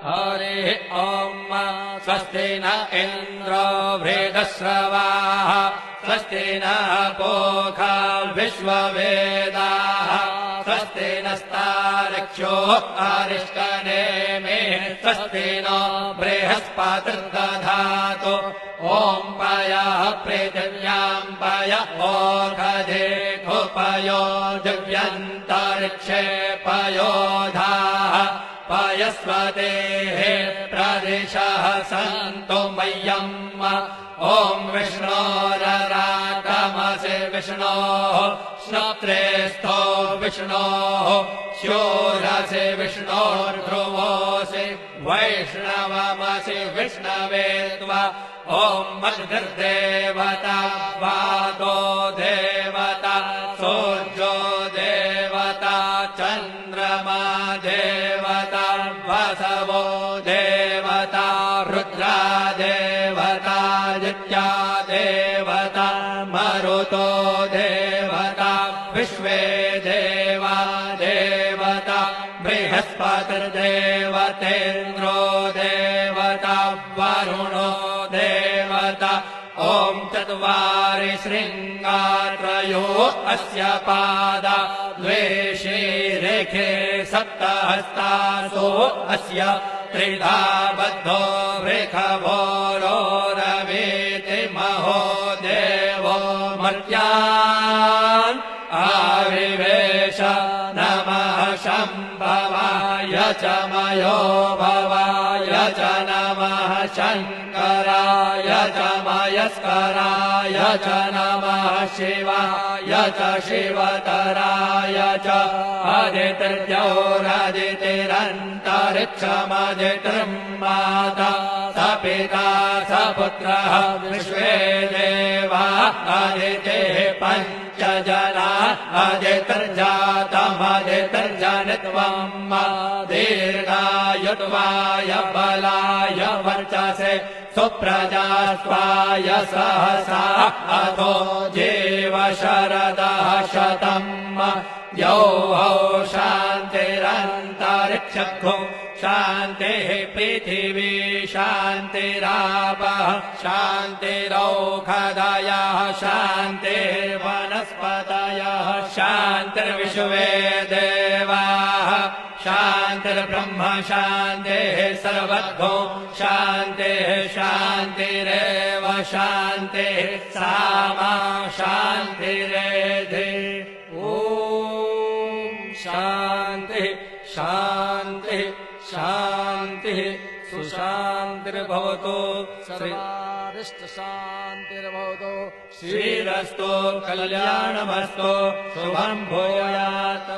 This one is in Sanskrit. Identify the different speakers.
Speaker 1: हरिः ॐ स्वस्ति न इन्द्रो वृद्धश्रवाः स्वस्ति नः पूषा विश्ववेदाः स्वस्ति नस्तार्क्ष्यो अरिष्टनेमिः स्वस्ति नो बृहस्पतिर्दधातु ॐ पयः पृथिव्याम् पय ओषधेऽपयो दिव्यन्तरिक्षे पयोधाः पयस्वतेः प्रदिशः सन्तु मह्यम् ॐ विष्णोरराटमसि विष्णोः श्रोत्रेस्थो विष्णोः शूरसि विष्णोर्ध्रुवोऽसि वैष्णवमसि विष्णवे त्वा ॐ मद्गर्देवता वातो देवता सूर्यो देवता चन्द्रमा देवता वसवो देवता रुद्रा देवता जित्या देवता मरुतो देवता विश्वे देवा देवता बृहस्पतिर्देवतेन्द्रो देवता वरुणो देवता ॐ चत्वारि शृङ्गात्रयो अस्य पादा द्वे शीरेखे सप्तहस्तासो अस्य त्रिधा बद्धो वृषभोरोरवीति महो देवो मर्त्यान् आविवेश नमः शम्भवाय च मयो भवाय च नमः शङ्कराय च मयस्कराय च नमः शिवाय च शिवतराय च आदित्यौरादितिरन्तरिक्षमदितिर्माता स पिता स पुत्रः विश्वे देवा आदितेः पञ्च जना आदितिर्जातमदितिर्जनित्वम् दीर्घायुत्वाय बलाय वर्चसे सुप्रजास्वाय सहसा अथो जीव शरदः शतम् यौः शान्तिरन्तरिक्षो शान्तिः पृथिवी शान्तिरापः शान्तिरौषधयः शान्तिर्वनस्पतयः शान्तिर्विश्वे देवाः शान्तिर्ब्रह्म शान्तिः सर्वतो शान्तिः शान्तिरेव शान्तिः सामा शान्तिरेधि ॐ शान्तिः शान्तिः शान्तिः सुशान्तिर्भवतु सर्वारिष्टशान्तिर्भवतु श्रीरस्तु कल्याणमस्तु शुभं भूयात्।